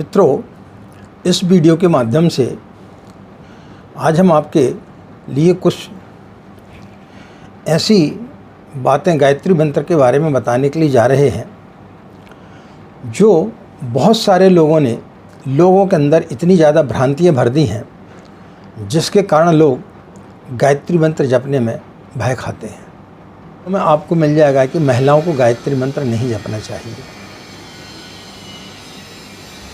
मित्रों, इस वीडियो के माध्यम से आज हम आपके लिए कुछ ऐसी बातें गायत्री मंत्र के बारे में बताने के लिए जा रहे हैं जो बहुत सारे लोगों के अंदर इतनी ज़्यादा भ्रांतियाँ भर दी हैं जिसके कारण लोग गायत्री मंत्र जपने में भय खाते हैं। तो मैं आपको मिल जाएगा कि महिलाओं को गायत्री मंत्र नहीं जपना चाहिए।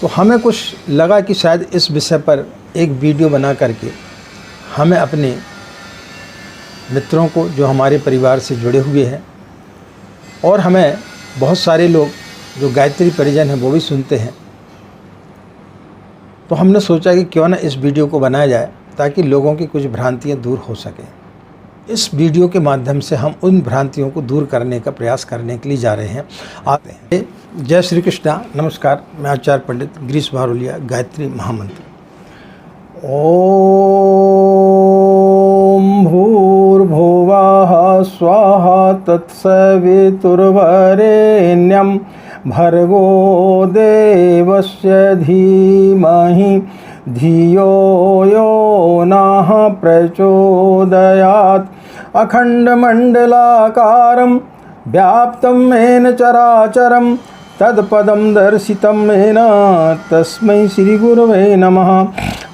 तो हमें कुछ लगा कि शायद इस विषय पर एक वीडियो बना करके हमें अपने मित्रों को जो हमारे परिवार से जुड़े हुए हैं और हमें बहुत सारे लोग जो गायत्री परिजन हैं वो भी सुनते हैं, तो हमने सोचा कि क्यों ना इस वीडियो को बनाया जाए ताकि लोगों की कुछ भ्रांतियां दूर हो सकें। इस वीडियो के माध्यम से हम उन भ्रांतियों को दूर करने का प्रयास करने के लिए जा रहे हैं। आते हैं। जय श्री कृष्णा। नमस्कार, मैं आचार्य पंडित गिरीश भारोलिया। गायत्री महामंत्र। ओम भूर्भुवः स्वाहा तत्सवितुर्वरेण्यं भर्गो देवस्य धीमहि धियो यो नः प्रचोदयात्। अखण्डमण्डलाकारं व्याप्तं येन चराचरं तत्पदं दर्शितं येन तस्मै श्री गुरवे नमः।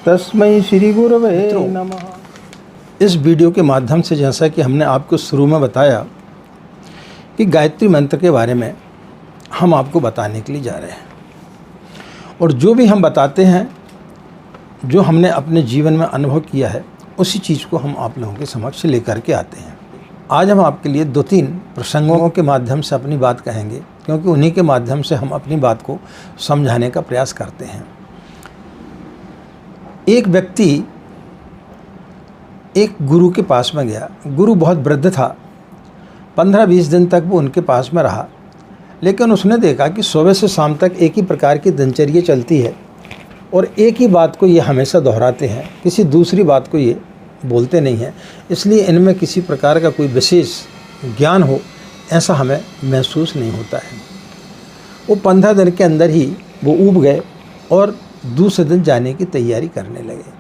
तस्मै श्री गुरवे नमः। इस वीडियो के माध्यम से जैसा कि हमने आपको शुरू में बताया कि गायत्री मंत्र के बारे में हम आपको बताने के लिए जा रहे हैं, और जो भी हम बताते हैं, जो हमने अपने जीवन में अनुभव किया है, उसी चीज़ को हम आप लोगों के समक्ष लेकर के आते हैं। आज हम आपके लिए 2-3 प्रसंगों के माध्यम से अपनी बात कहेंगे, क्योंकि उन्हीं के माध्यम से हम अपनी बात को समझाने का प्रयास करते हैं। एक व्यक्ति एक गुरु के पास में गया। गुरु बहुत वृद्ध था। 15-20 दिन तक वो उनके पास में रहा, लेकिन उसने देखा कि सुबह से शाम तक एक ही प्रकार की दिनचर्या चलती है और एक ही बात को ये हमेशा दोहराते हैं, किसी दूसरी बात को ये बोलते नहीं हैं, इसलिए इनमें किसी प्रकार का कोई विशेष ज्ञान हो ऐसा हमें महसूस नहीं होता है। वो 15 दिन के अंदर ही वो ऊब गए और दूसरे दिन जाने की तैयारी करने लगे।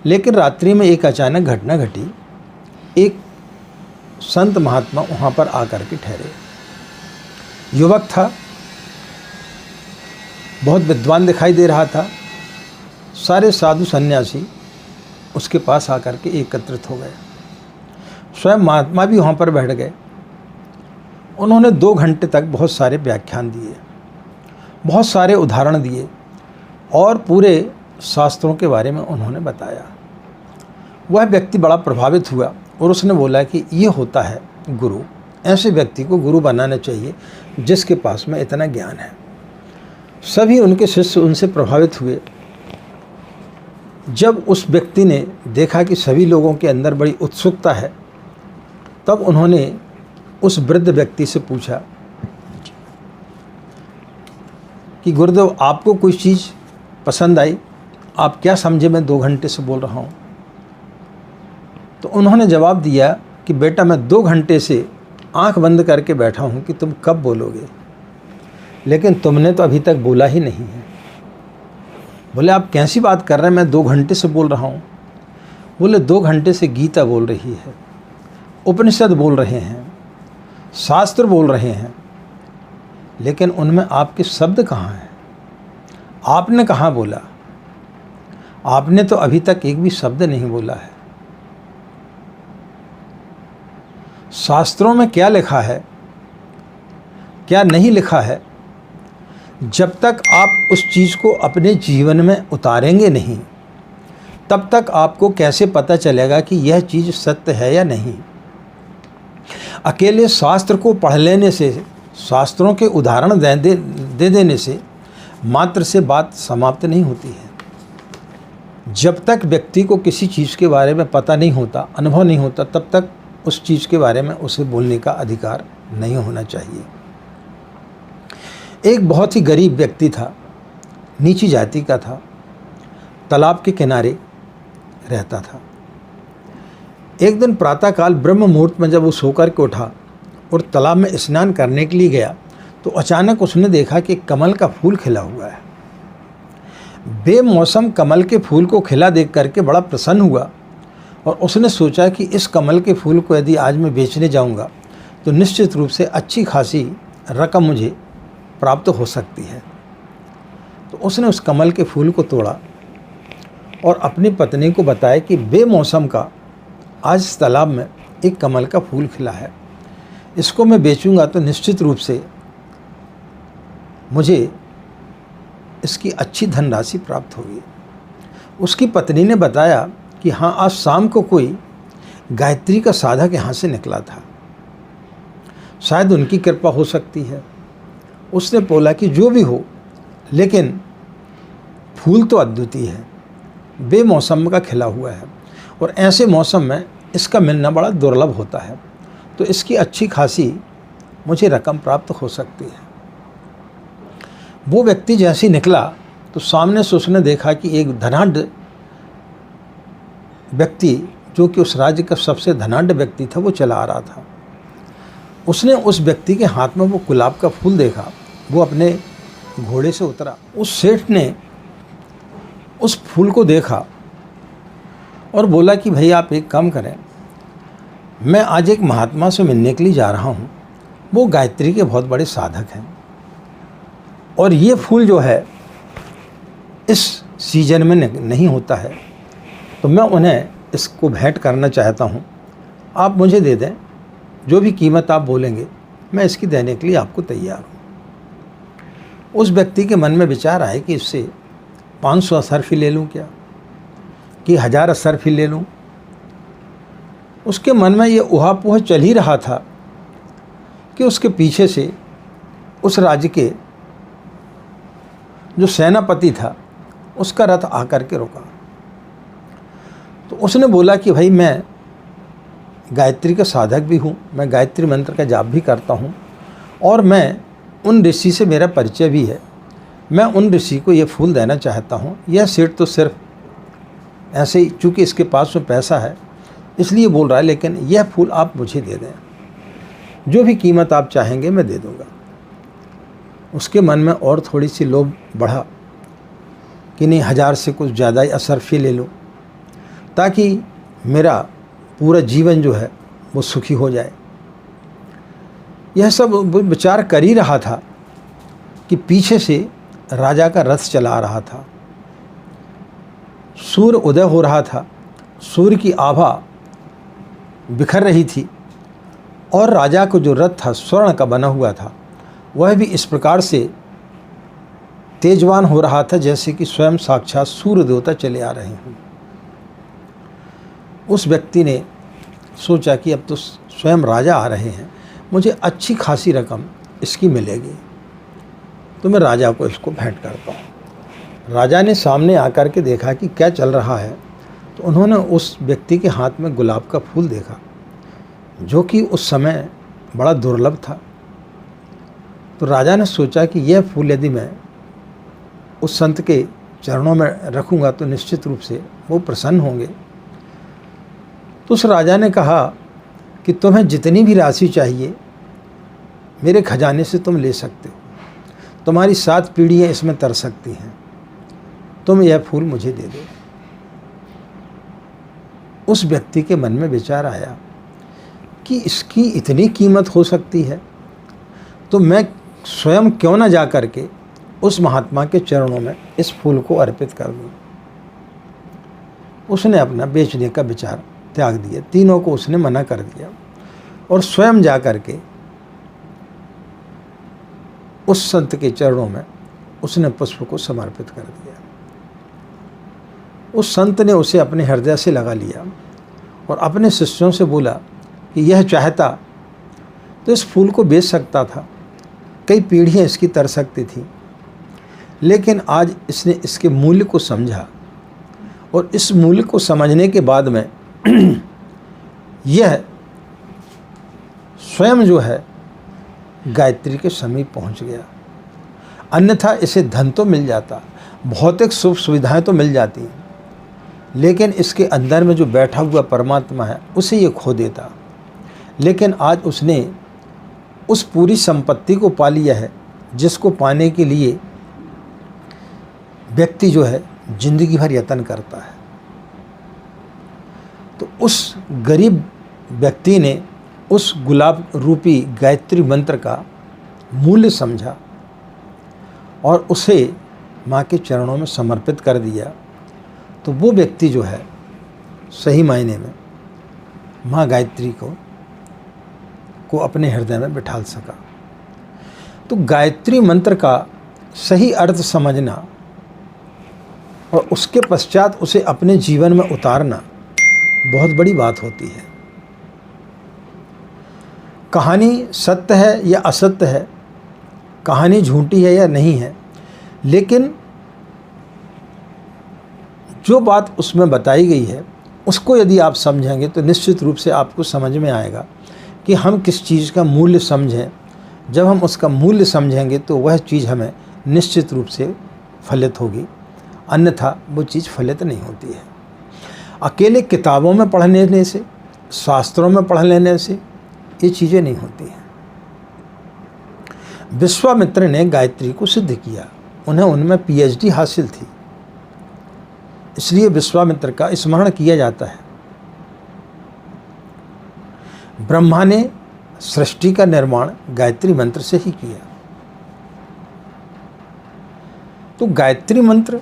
लेकिन रात्रि में एक अचानक घटना घटी। एक संत महात्मा वहाँ पर आकर के ठहरे। युवक था, बहुत विद्वान दिखाई दे रहा था। सारे साधु सन्यासी उसके पास आकर के एकत्रित हो गए। स्वयं महात्मा भी वहाँ पर बैठ गए। उन्होंने 2 घंटे तक बहुत सारे व्याख्यान दिए, बहुत सारे उदाहरण दिए और पूरे शास्त्रों के बारे में उन्होंने बताया। वह व्यक्ति बड़ा प्रभावित हुआ और उसने बोला कि ये होता है गुरु। ऐसे व्यक्ति को गुरु बनाना चाहिए जिसके पास में इतना ज्ञान है। सभी उनके शिष्य उनसे प्रभावित हुए। जब उस व्यक्ति ने देखा कि सभी लोगों के अंदर बड़ी उत्सुकता है, तब उन्होंने उस वृद्ध व्यक्ति से पूछा कि गुरुदेव, आपको कोई चीज़ पसंद आई? आप क्या समझे मैं 2 घंटे से बोल रहा हूँ? तो उन्होंने जवाब दिया कि बेटा, मैं 2 घंटे से आंख बंद करके बैठा हूँ कि तुम कब बोलोगे, लेकिन तुमने तो अभी तक बोला ही नहीं है। बोले, आप कैसी बात कर रहे हैं? मैं 2 घंटे से बोल रहा हूँ। बोले, 2 घंटे से गीता बोल रही है, उपनिषद बोल रहे हैं, शास्त्र बोल रहे हैं, लेकिन उनमें आपके शब्द कहाँ हैं? आपने कहाँ बोला? आपने तो अभी तक एक भी शब्द नहीं बोला है। शास्त्रों में क्या लिखा है, क्या नहीं लिखा है, जब तक आप उस चीज़ को अपने जीवन में उतारेंगे नहीं, तब तक आपको कैसे पता चलेगा कि यह चीज़ सत्य है या नहीं। अकेले शास्त्र को पढ़ लेने से, शास्त्रों के उदाहरण दे देने से मात्र से बात समाप्त नहीं होती है। जब तक व्यक्ति को किसी चीज़ के बारे में पता नहीं होता, अनुभव नहीं होता, तब तक उस चीज़ के बारे में उसे बोलने का अधिकार नहीं होना चाहिए। एक बहुत ही गरीब व्यक्ति था, नीची जाति का था, तालाब के किनारे रहता था। एक दिन प्रातःकाल ब्रह्म मुहूर्त में जब वो सोकर के उठा और तालाब में स्नान करने के लिए गया, तो अचानक उसने देखा कि कमल का फूल खिला हुआ है। बेमौसम कमल के फूल को खिला देख करके बड़ा प्रसन्न हुआ और उसने सोचा कि इस कमल के फूल को यदि आज मैं बेचने जाऊंगा तो निश्चित रूप से अच्छी खासी रकम मुझे प्राप्त हो सकती है। तो उसने उस कमल के फूल को तोड़ा और अपनी पत्नी को बताया कि बेमौसम का आज इस तालाब में एक कमल का फूल खिला है, इसको मैं बेचूंगा तो निश्चित रूप से मुझे इसकी अच्छी धनराशि प्राप्त होगी। उसकी पत्नी ने बताया कि हाँ, आज शाम को कोई गायत्री का साधक यहाँ से निकला था, शायद उनकी कृपा हो सकती है। उसने बोला कि जो भी हो, लेकिन फूल तो अद्वितीय है, बेमौसम का खिला हुआ है और ऐसे मौसम में इसका मिलना बड़ा दुर्लभ होता है, तो इसकी अच्छी खासी मुझे रकम प्राप्त हो सकती है। वो व्यक्ति जैसे ही निकला तो सामने से उसने देखा कि एक धनाढ्य व्यक्ति, जो कि उस राज्य का सबसे धनाढ्य व्यक्ति था, वो चला आ रहा था। उसने उस व्यक्ति के हाथ में वो गुलाब का फूल देखा, वो अपने घोड़े से उतरा। उस सेठ ने उस फूल को देखा और बोला कि भाई आप एक काम करें, मैं आज एक महात्मा से मिलने के लिए जा रहा हूँ, वो गायत्री के बहुत बड़े साधक हैं और ये फूल जो है इस सीजन में नहीं होता है, तो मैं उन्हें इसको भेंट करना चाहता हूँ, आप मुझे दे दें, जो भी कीमत आप बोलेंगे मैं इसकी देने के लिए आपको तैयार हूँ। उस व्यक्ति के मन में विचार आए कि इससे 500 असरफी ले लूँ क्या, कि 1000 असरफी ले लूँ। उसके मन में ये उहापोह चल ही रहा था कि उसके पीछे से उस राज्य के जो सेनापति था उसका रथ आकर के रुका। तो उसने बोला कि भाई मैं गायत्री का साधक भी हूँ, मैं गायत्री मंत्र का जाप भी करता हूँ और मैं उन ऋषि से मेरा परिचय भी है, मैं उन ऋषि को ये फूल देना चाहता हूँ। यह सेठ तो सिर्फ ऐसे ही, चूँकि इसके पास में पैसा है इसलिए बोल रहा है, लेकिन यह फूल आप मुझे दे दें, जो भी कीमत आप चाहेंगे मैं दे दूँगा। उसके मन में और थोड़ी सी लोभ बढ़ा कि नहीं, 1000 से कुछ ज़्यादा ही असरफी ले लो, ताकि मेरा पूरा जीवन जो है वो सुखी हो जाए। यह सब विचार कर ही रहा था कि पीछे से राजा का रथ चला आ रहा था। सूर्य उदय हो रहा था, सूर्य की आभा बिखर रही थी और राजा को जो रथ था स्वर्ण का बना हुआ था, वह भी इस प्रकार से तेजवान हो रहा था जैसे कि स्वयं साक्षात सूर्य देवता चले आ रहे हैं। उस व्यक्ति ने सोचा कि अब तो स्वयं राजा आ रहे हैं, मुझे अच्छी खासी रकम इसकी मिलेगी, तो मैं राजा को इसको भेंट करता हूँ। राजा ने सामने आकर के देखा कि क्या चल रहा है, तो उन्होंने उस व्यक्ति के हाथ में गुलाब का फूल देखा, जो कि उस समय बड़ा दुर्लभ था। तो राजा ने सोचा कि यह फूल यदि मैं उस संत के चरणों में रखूँगा तो निश्चित रूप से वो प्रसन्न होंगे। तो उस राजा ने कहा कि तुम्हें जितनी भी राशि चाहिए मेरे खजाने से तुम ले सकते हो, तुम्हारी 7 पीढ़ियाँ इसमें तर सकती हैं, तुम यह फूल मुझे दे दो। उस व्यक्ति के मन में विचार आया कि इसकी इतनी कीमत हो सकती है, तो मैं स्वयं क्यों न जा कर के उस महात्मा के चरणों में इस फूल को अर्पित कर दूं। उसने अपना बेचने का विचार त्याग दिया, तीनों को उसने मना कर दिया और स्वयं जा कर के उस संत के चरणों में उसने पुष्प को समर्पित कर दिया। उस संत ने उसे अपने हृदय से लगा लिया और अपने शिष्यों से बोला कि यह चाहता तो इस फूल को बेच सकता था, कई पीढ़ियाँ इसकी तर सकती थी, लेकिन आज इसने इसके मूल्य को समझा और इस मूल्य को समझने के बाद में यह स्वयं जो है गायत्री के समीप पहुंच गया। अन्यथा इसे धन तो मिल जाता, भौतिक सुख सुविधाएं तो मिल जाती, लेकिन इसके अंदर में जो बैठा हुआ परमात्मा है उसे ये खो देता। लेकिन आज उसने उस पूरी संपत्ति को पा लिया है जिसको पाने के लिए व्यक्ति जो है जिंदगी भर यत्न करता है। तो उस गरीब व्यक्ति ने उस गुलाब रूपी गायत्री मंत्र का मूल्य समझा और उसे माँ के चरणों में समर्पित कर दिया। तो वो व्यक्ति जो है सही मायने में माँ गायत्री को अपने हृदय में बिठाल सका। तो गायत्री मंत्र का सही अर्थ समझना और उसके पश्चात उसे अपने जीवन में उतारना बहुत बड़ी बात होती है। कहानी सत्य है या असत्य है, कहानी झूठी है या नहीं है, लेकिन जो बात उसमें बताई गई है उसको यदि आप समझेंगे तो निश्चित रूप से आपको समझ में आएगा कि हम किस चीज़ का मूल्य समझें। जब हम उसका मूल्य समझेंगे तो वह चीज़ हमें निश्चित रूप से फलित होगी, अन्यथा वो चीज़ फलित नहीं होती है। अकेले किताबों में पढ़ लेने से, शास्त्रों में पढ़ लेने से ये चीज़ें नहीं होती हैं। विश्वामित्र ने गायत्री को सिद्ध किया, उन्हें उनमें PhD हासिल थी, इसलिए विश्वामित्र का स्मरण किया जाता है। ब्रह्मा ने सृष्टि का निर्माण गायत्री मंत्र से ही किया। तो गायत्री मंत्र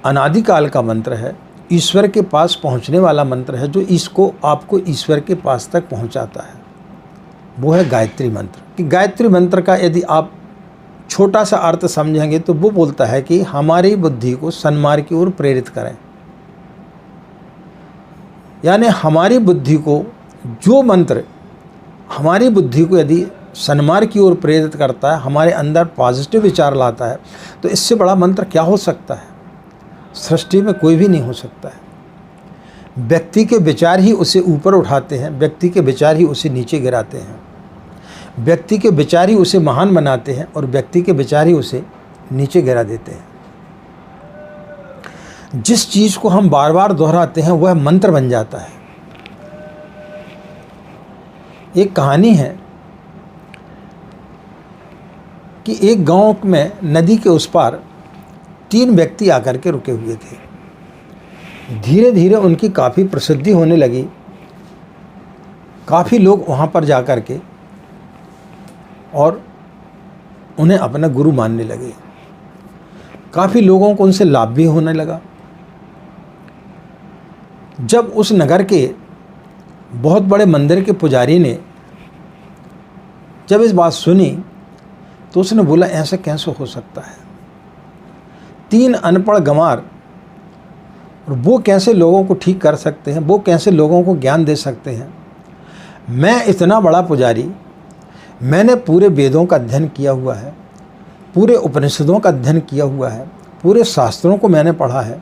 अनादिकाल का मंत्र है, ईश्वर के पास पहुंचने वाला मंत्र है, जो इसको आपको ईश्वर के पास तक पहुंचाता है, वो है गायत्री मंत्र। कि गायत्री मंत्र का यदि आप छोटा सा अर्थ समझेंगे तो वो बोलता है कि हमारी बुद्धि को सन्मार्ग की ओर प्रेरित करें। यानी हमारी बुद्धि को, जो मंत्र हमारी बुद्धि को यदि सन्मार्ग की ओर प्रेरित करता है, हमारे अंदर पॉजिटिव विचार लाता है, तो इससे बड़ा मंत्र क्या हो सकता है? सृष्टि में कोई भी नहीं हो सकता है। व्यक्ति के विचार ही उसे ऊपर उठाते हैं, व्यक्ति के विचार ही उसे नीचे गिराते हैं, व्यक्ति के विचार ही उसे महान बनाते हैं और व्यक्ति के विचार ही उसे नीचे गिरा देते हैं। जिस चीज़ को हम बार बार दोहराते हैं वह मंत्र बन जाता है। एक कहानी है कि एक गांव में नदी के उस पार 3 व्यक्ति आकर के रुके हुए थे। धीरे धीरे उनकी काफ़ी प्रसिद्धि होने लगी, काफ़ी लोग वहाँ पर जाकर के और उन्हें अपना गुरु मानने लगे। काफ़ी लोगों को उनसे लाभ भी होने लगा। जब उस नगर के बहुत बड़े मंदिर के पुजारी ने जब इस बात सुनी तो उसने बोला, ऐसा कैसे हो सकता है? 3 अनपढ़ गंवार, और वो कैसे लोगों को ठीक कर सकते हैं, वो कैसे लोगों को ज्ञान दे सकते हैं? मैं इतना बड़ा पुजारी, मैंने पूरे वेदों का अध्ययन किया हुआ है, पूरे उपनिषदों का अध्ययन किया हुआ है, पूरे शास्त्रों को मैंने पढ़ा है।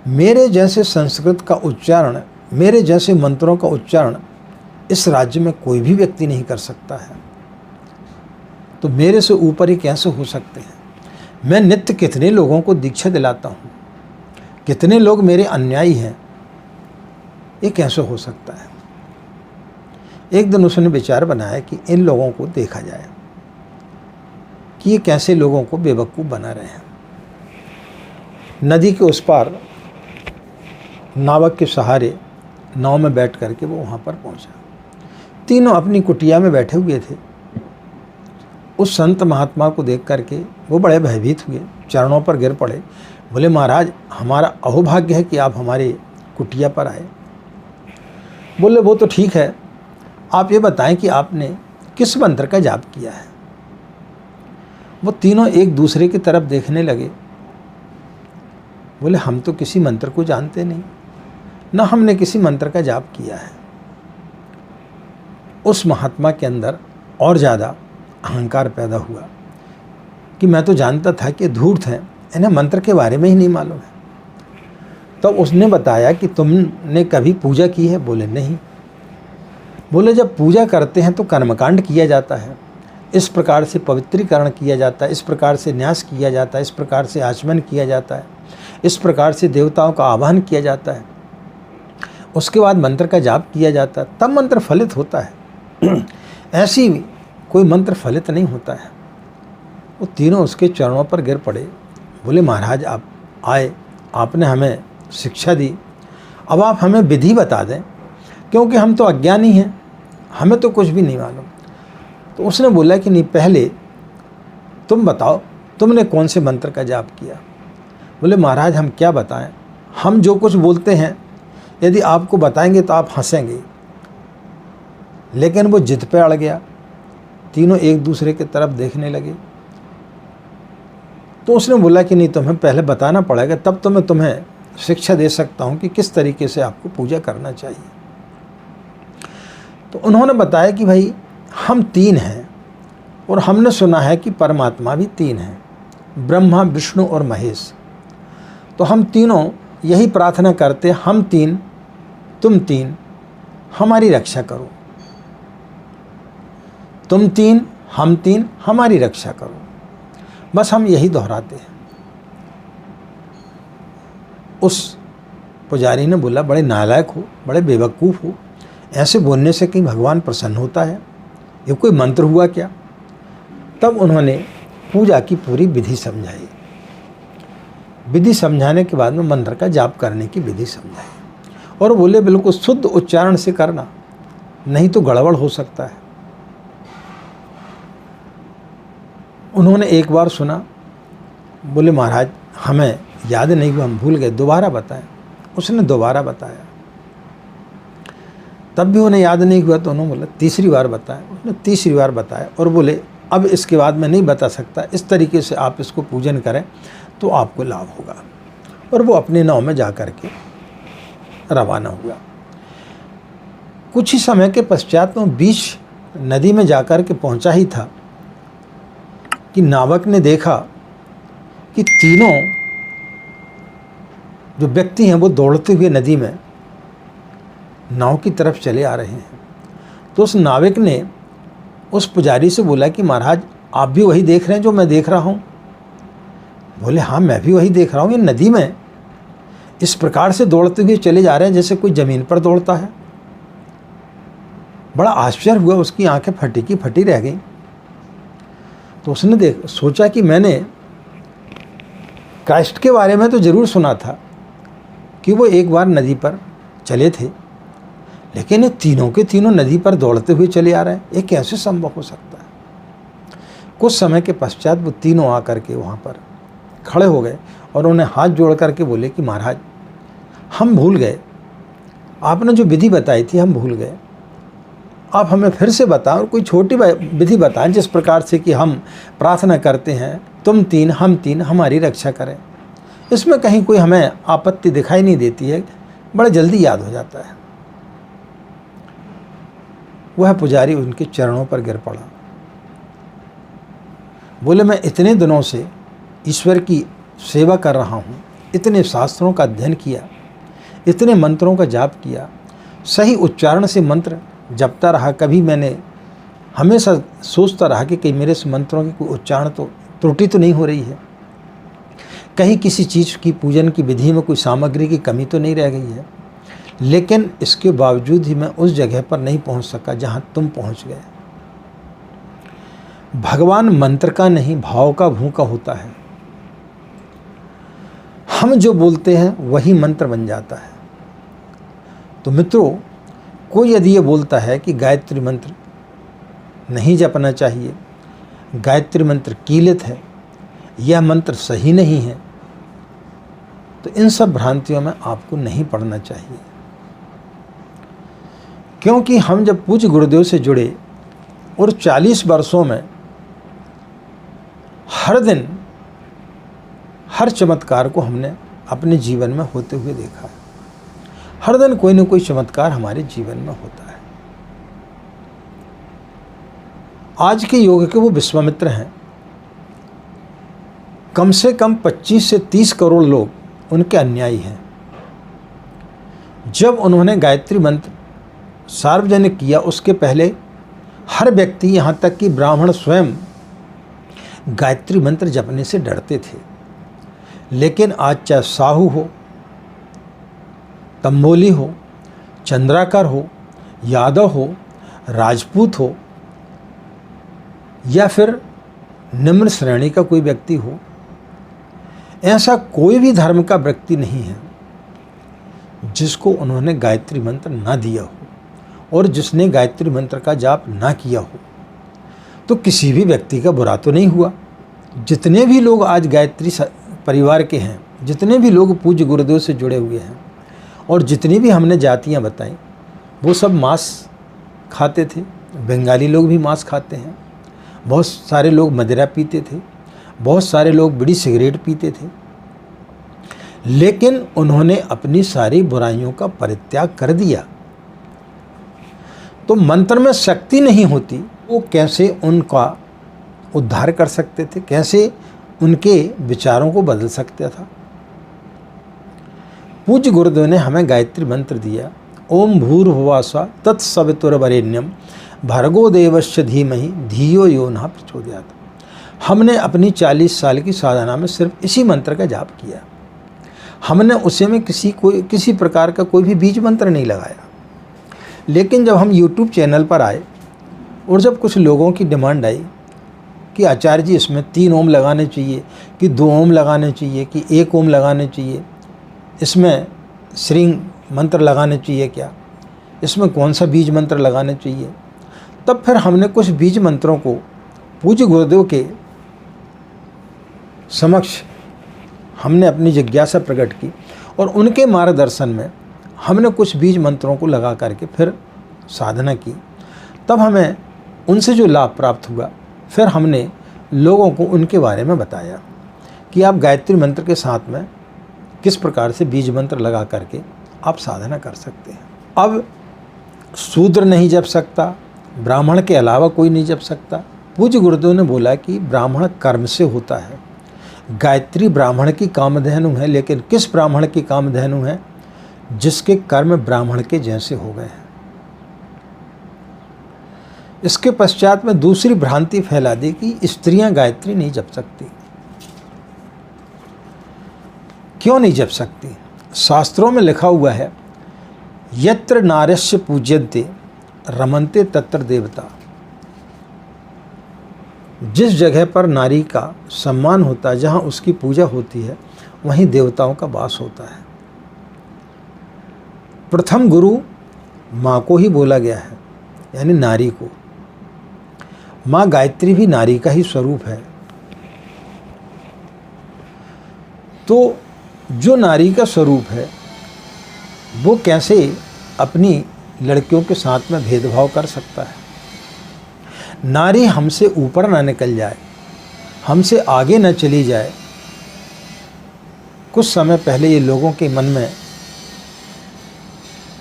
मेरे जैसे संस्कृत का उच्चारण, मेरे जैसे मंत्रों का उच्चारण इस राज्य में कोई भी व्यक्ति नहीं कर सकता है, तो मेरे से ऊपर ही कैसे हो सकते हैं? मैं नित्य कितने लोगों को दीक्षा दिलाता हूँ, कितने लोग मेरे अनुयायी हैं, ये कैसे हो सकता है? एक दिन उसने विचार बनाया कि इन लोगों को देखा जाए कि ये कैसे लोगों को बेवकूफ़ बना रहे हैं। नदी के उस पार नावक के सहारे नाव में बैठ करके वो वहाँ पर पहुँचा। तीनों अपनी कुटिया में बैठे हुए थे। उस संत महात्मा को देख करके वो बड़े भयभीत हुए, चरणों पर गिर पड़े, बोले, महाराज, हमारा अहोभाग्य है कि आप हमारे कुटिया पर आए। बोले, वो तो ठीक है, आप ये बताएं कि आपने किस मंत्र का जाप किया है? वो तीनों एक दूसरे की तरफ देखने लगे। बोले, हम तो किसी मंत्र को जानते नहीं, ना हमने किसी मंत्र का जाप किया है। उस महात्मा के अंदर और ज़्यादा अहंकार पैदा हुआ कि मैं तो जानता था कि धूर्त हैं, इन्हें मंत्र के बारे में ही नहीं मालूम है। तो उसने बताया कि तुमने कभी पूजा की है? बोले, नहीं। बोले, जब पूजा करते हैं तो कर्मकांड किया जाता है, इस प्रकार से पवित्रीकरण किया जाता है, इस प्रकार से न्यास किया जाता है, इस प्रकार से आचमन किया जाता है, इस प्रकार से देवताओं का आह्वान किया जाता है, उसके बाद मंत्र का जाप किया जाता है, तब मंत्र फलित होता है। ऐसी कोई मंत्र फलित नहीं होता है। वो तीनों उसके चरणों पर गिर पड़े। बोले, महाराज, आप आए, आपने हमें शिक्षा दी, अब आप हमें विधि बता दें, क्योंकि हम तो अज्ञानी हैं, हमें तो कुछ भी नहीं मालूम। तो उसने बोला कि नहीं, पहले तुम बताओ, तुमने कौन से मंत्र का जाप किया। बोले महाराज हम क्या बताएं, हम जो कुछ बोलते हैं यदि आपको बताएंगे तो आप हंसेंगे। लेकिन वो जिद पे अड़ गया, तीनों एक दूसरे की तरफ देखने लगे। तो उसने बोला कि नहीं, तुम्हें पहले बताना पड़ेगा, तब तो मैं तुम्हें शिक्षा दे सकता हूँ कि किस तरीके से आपको पूजा करना चाहिए। तो उन्होंने बताया कि भाई हम तीन हैं और हमने सुना है कि परमात्मा भी तीन हैं, ब्रह्मा, विष्णु और महेश। तो हम तीनों यही प्रार्थना करते, हम तीन तुम तीन हमारी रक्षा करो, तुम तीन हम तीन हमारी रक्षा करो, बस हम यही दोहराते हैं। उस पुजारी ने बोला बड़े नालायक हो, बड़े बेवकूफ़ हो, ऐसे बोलने से कहीं भगवान प्रसन्न होता है, ये कोई मंत्र हुआ क्या। तब उन्होंने पूजा की पूरी विधि समझाई। विधि समझाने के बाद में मंत्र का जाप करने की विधि समझाई और बोले बिल्कुल शुद्ध उच्चारण से करना, नहीं तो गड़बड़ हो सकता है। उन्होंने एक बार सुना, बोले महाराज हमें याद नहीं हुआ, हम भूल गए, दोबारा बताएं। उसने दोबारा बताया, तब भी उन्हें याद नहीं हुआ। तो उन्होंने बोला तीसरी बार बताया। उसने तीसरी बार बताया और बोले अब इसके बाद मैं नहीं बता सकता, इस तरीके से आप इसको पूजन करें तो आपको लाभ होगा। और वो अपने नाव में जा कर के रवाना हुआ। कुछ ही समय के पश्चात वो बीच नदी में जाकर के पहुंचा ही था कि नावक ने देखा कि तीनों जो व्यक्ति हैं वो दौड़ते हुए नदी में नाव की तरफ चले आ रहे हैं। तो उस नाविक ने उस पुजारी से बोला कि महाराज आप भी वही देख रहे हैं जो मैं देख रहा हूँ। बोले हाँ मैं भी वही देख रहा हूँ, ये नदी में इस प्रकार से दौड़ते हुए चले जा रहे हैं जैसे कोई ज़मीन पर दौड़ता है। बड़ा आश्चर्य हुआ, उसकी आंखें फटी की फटी रह गई। तो उसने सोचा कि मैंने क्राइस्ट के बारे में तो ज़रूर सुना था कि वो एक बार नदी पर चले थे, लेकिन ये तीनों के तीनों नदी पर दौड़ते हुए चले आ रहे हैं, ये कैसे संभव हो सकता है। कुछ समय के पश्चात वो तीनों आकर के वहाँ पर खड़े हो गए और उन्हें हाथ जोड़ करके बोले कि महाराज हम भूल गए, आपने जो विधि बताई थी हम भूल गए, आप हमें फिर से बताओ और कोई छोटी विधि बताएं जिस प्रकार से कि हम प्रार्थना करते हैं तुम तीन हम तीन हमारी रक्षा करें। इसमें कहीं कोई हमें आपत्ति दिखाई नहीं देती है, बड़ा जल्दी याद हो जाता है। वह पुजारी उनके चरणों पर गिर पड़ा। बोले मैं इतने दिनों से ईश्वर की सेवा कर रहा हूँ, इतने शास्त्रों का अध्ययन किया, इतने मंत्रों का जाप किया, सही उच्चारण से मंत्र जपता रहा, कभी मैंने हमेशा सोचता रहा कि कहीं मेरे इस मंत्रों की कोई उच्चारण तो त्रुटि तो नहीं हो रही है, कहीं किसी चीज़ की पूजन की विधि में कोई सामग्री की कमी तो नहीं रह गई है। लेकिन इसके बावजूद ही मैं उस जगह पर नहीं पहुंच सका जहां तुम पहुंच गए। भगवान मंत्र का नहीं भाव का भूखा होता है। हम जो बोलते हैं वही मंत्र बन जाता है। तो मित्रों, कोई यदि ये बोलता है कि गायत्री मंत्र नहीं जपना चाहिए, गायत्री मंत्र कीलित है, यह मंत्र सही नहीं है, तो इन सब भ्रांतियों में आपको नहीं पड़ना चाहिए। क्योंकि हम जब पूज्य गुरुदेव से जुड़े और 40 वर्षों में हर दिन हर चमत्कार को हमने अपने जीवन में होते हुए देखा है। हर दिन कोई न कोई चमत्कार हमारे जीवन में होता है। आज के युग के वो विश्वामित्र हैं, कम से कम 25 से 30 करोड़ लोग उनके अनुयायी हैं। जब उन्होंने गायत्री मंत्र सार्वजनिक किया, उसके पहले हर व्यक्ति, यहाँ तक कि ब्राह्मण स्वयं गायत्री मंत्र जपने से डरते थे। लेकिन आज चाहे साहू हो, तंबोली हो, चंद्राकर हो, यादव हो, राजपूत हो या फिर निम्न श्रेणी का कोई व्यक्ति हो, ऐसा कोई भी धर्म का व्यक्ति नहीं है जिसको उन्होंने गायत्री मंत्र ना दिया हो और जिसने गायत्री मंत्र का जाप ना किया हो। तो किसी भी व्यक्ति का बुरा तो नहीं हुआ। जितने भी लोग आज गायत्री परिवार के हैं, जितने भी लोग पूज्य गुरुदेव से जुड़े हुए हैं और जितनी भी हमने जातियां बताई, वो सब मांस खाते थे। बंगाली लोग भी मांस खाते हैं, बहुत सारे लोग मदिरा पीते थे, बहुत सारे लोग बीड़ी सिगरेट पीते थे, लेकिन उन्होंने अपनी सारी बुराइयों का परित्याग कर दिया। तो मंत्र में शक्ति नहीं होती, वो कैसे उनका उद्धार कर सकते थे, कैसे उनके विचारों को बदल सकता था। पूज्य गुरुदेव ने हमें गायत्री मंत्र दिया, ओम भूर्भुवः स्वः तत्सवितुर्वरेण्यं भर्गो देवस्य धीमहि धियो यो नः प्रचोदयात्। हमने अपनी 40 साल की साधना में सिर्फ इसी मंत्र का जाप किया। हमने उसे में किसी प्रकार का कोई भी बीज मंत्र नहीं लगाया। लेकिन जब हम YouTube चैनल पर आए और जब कुछ लोगों की डिमांड आई कि आचार्य जी इसमें 3 ओम लगाने चाहिए कि 2 ओम लगाने चाहिए कि 1 ओम लगाने चाहिए, इसमें श्रींग मंत्र लगाने चाहिए क्या, इसमें कौन सा बीज मंत्र लगाने चाहिए, तब फिर हमने कुछ बीज मंत्रों को पूज्य गुरुदेव के समक्ष हमने अपनी जिज्ञासा प्रकट की और उनके मार्गदर्शन में हमने कुछ बीज मंत्रों को लगा करके फिर साधना की। तब हमें उनसे जो लाभ प्राप्त हुआ, फिर हमने लोगों को उनके बारे में बताया कि आप गायत्री मंत्र के साथ में किस प्रकार से बीज मंत्र लगा करके आप साधना कर सकते हैं। अब शूद्र नहीं जप सकता, ब्राह्मण के अलावा कोई नहीं जप सकता। पूज्य गुरुदेव ने बोला कि ब्राह्मण कर्म से होता है, गायत्री ब्राह्मण की कामधेनु है, लेकिन किस ब्राह्मण की कामधेनु है? जिसके कर्म ब्राह्मण के जैसे हो गए हैं। इसके पश्चात में दूसरी भ्रांति फैला दी कि स्त्रियां गायत्री नहीं जप सकती। क्यों नहीं जप सकती? शास्त्रों में लिखा हुआ है, यत्र नार्यस्य पूज्यन्ते रमन्ते तत्र देवता। जिस जगह पर नारी का सम्मान होता है, जहाँ उसकी पूजा होती है, वहीं देवताओं का वास होता है। प्रथम गुरु माँ को ही बोला गया है, यानी नारी को। माँ गायत्री भी नारी का ही स्वरूप है। तो जो नारी का स्वरूप है, वो कैसे अपनी लड़कियों के साथ में भेदभाव कर सकता है? नारी हमसे ऊपर ना निकल जाए, हमसे आगे न चली जाए। कुछ समय पहले ये लोगों के मन में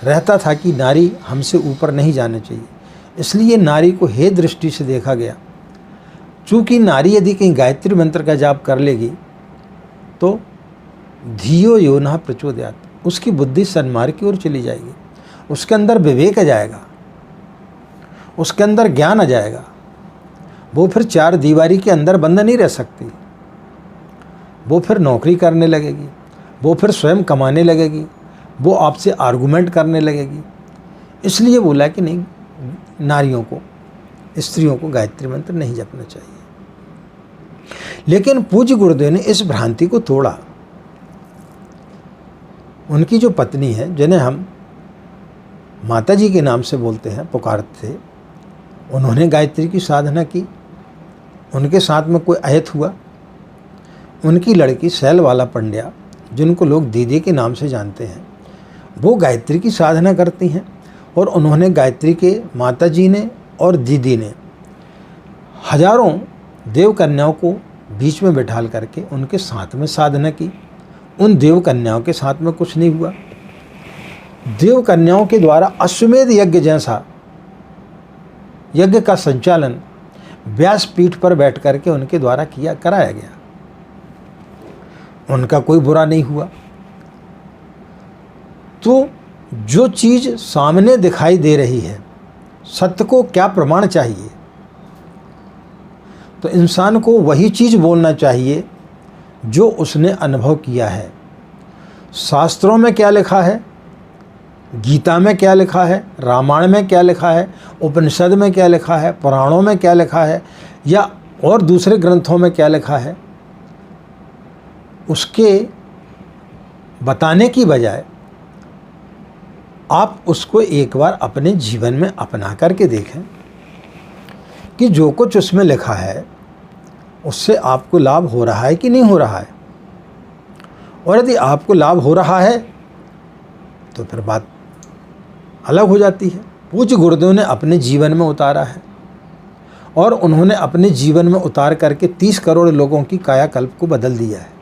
रहता था कि नारी हमसे ऊपर नहीं जाना चाहिए, इसलिए नारी को हे दृष्टि से देखा गया। चूँकि नारी यदि कहीं गायत्री मंत्र का जाप कर लेगी तो धियो यो नः प्रचोदयात्, उसकी बुद्धि सन्मार्ग की ओर चली जाएगी, उसके अंदर विवेक आ जाएगा, उसके अंदर ज्ञान आ जाएगा। वो फिर 4 दीवारी के अंदर बंद नहीं रह सकती, वो फिर नौकरी करने लगेगी, वो फिर स्वयं कमाने लगेगी, वो आपसे आर्गुमेंट करने लगेगी। इसलिए बोला कि नहीं, नारियों को, स्त्रियों को गायत्री मंत्र नहीं जपना चाहिए। लेकिन पूज्य गुरुदेव ने इस भ्रांति को तोड़ा। उनकी जो पत्नी है, जिन्हें हम माता जी के नाम से बोलते हैं, पुकारते थे, उन्होंने गायत्री की साधना की। उनके साथ में कोई अहित हुआ। उनकी लड़की शैलवाला पंड्या, जिनको लोग दीदी के नाम से जानते हैं, वो गायत्री की साधना करती हैं। और उन्होंने गायत्री के माता जी ने और दीदी ने हजारों देव कन्याओं को बीच में बैठाल करके उनके साथ में साधना की। उन देव कन्याओं के साथ में कुछ नहीं हुआ। देव कन्याओं के द्वारा अश्वमेध यज्ञ जैसा यज्ञ का संचालन व्यासपीठ पर बैठ करके उनके द्वारा कराया गया। उनका कोई बुरा नहीं हुआ। तो जो चीज़ सामने दिखाई दे रही है, सत्य को क्या प्रमाण चाहिए? तो इंसान को वही चीज़ बोलना चाहिए जो उसने अनुभव किया है। शास्त्रों में क्या लिखा है, गीता में क्या लिखा है, रामायण में क्या लिखा है, उपनिषद में क्या लिखा है, पुराणों में क्या लिखा है, या और दूसरे ग्रंथों में क्या लिखा है, उसके बताने की बजाय आप उसको एक बार अपने जीवन में अपना करके देखें कि जो कुछ उसमें लिखा है उससे आपको लाभ हो रहा है कि नहीं हो रहा है। और यदि आपको लाभ हो रहा है तो फिर बात अलग हो जाती है। पूज्य गुरुदेव ने अपने जीवन में उतारा है और उन्होंने अपने जीवन में उतार करके 30 करोड़ लोगों की कायाकल्प को बदल दिया है।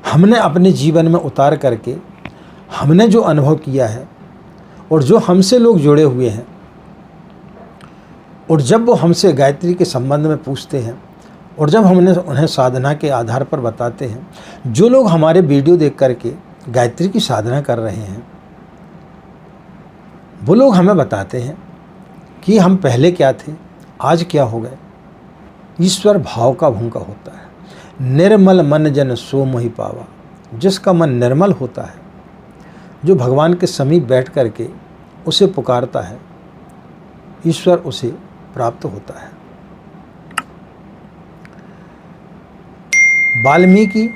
हमने अपने जीवन में उतार करके हमने जो अनुभव किया है और जो हमसे लोग जुड़े हुए हैं, और जब वो हमसे गायत्री के संबंध में पूछते हैं और जब हमने उन्हें साधना के आधार पर बताते हैं, जो लोग हमारे वीडियो देख करके गायत्री की साधना कर रहे हैं वो लोग हमें बताते हैं कि हम पहले क्या थे, आज क्या हो गए। ईश्वर भाव का भूखा होता है। निर्मल मन जन सो मोहि पावा। जिसका मन निर्मल होता है, जो भगवान के समीप बैठ करके उसे पुकारता है, ईश्वर उसे प्राप्त होता है। वाल्मीकि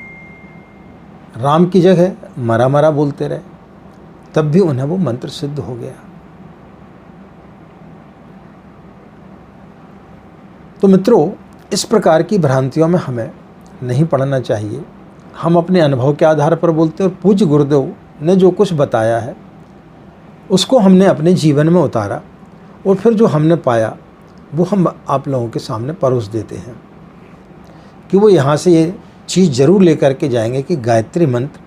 राम की जगह मरा मरा बोलते रहे, तब भी उन्हें वो मंत्र सिद्ध हो गया। तो मित्रों, इस प्रकार की भ्रांतियों में हमें नहीं पड़ना चाहिए। हम अपने अनुभव के आधार पर बोलते हैं और पूज्य गुरुदेव ने जो कुछ बताया है उसको हमने अपने जीवन में उतारा और फिर जो हमने पाया वो हम आप लोगों के सामने परोस देते हैं कि वो यहाँ से ये चीज़ ज़रूर लेकर के जाएंगे कि गायत्री मंत्र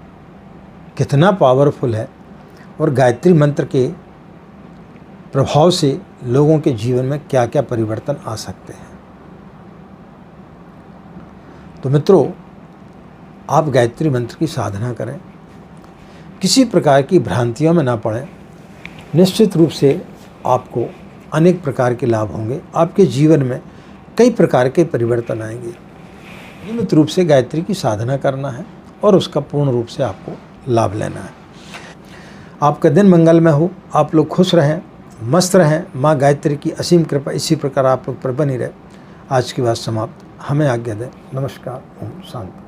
कितना पावरफुल है और गायत्री मंत्र के प्रभाव से लोगों के जीवन में क्या क्या परिवर्तन आ सकते हैं। तो मित्रों, आप गायत्री मंत्र की साधना करें, किसी प्रकार की भ्रांतियों में ना पड़ें। निश्चित रूप से आपको अनेक प्रकार के लाभ होंगे, आपके जीवन में कई प्रकार के परिवर्तन आएंगे। नियमित रूप से गायत्री की साधना करना है और उसका पूर्ण रूप से आपको लाभ लेना है। आपका दिन मंगलमय हो, आप लोग खुश रहें, मस्त रहें। माँ गायत्री की असीम कृपा इसी प्रकार आप लोग पर बनी रहे। आज की बात समाप्त। हमें आज्ञा दें। नमस्कार। ओम शांति।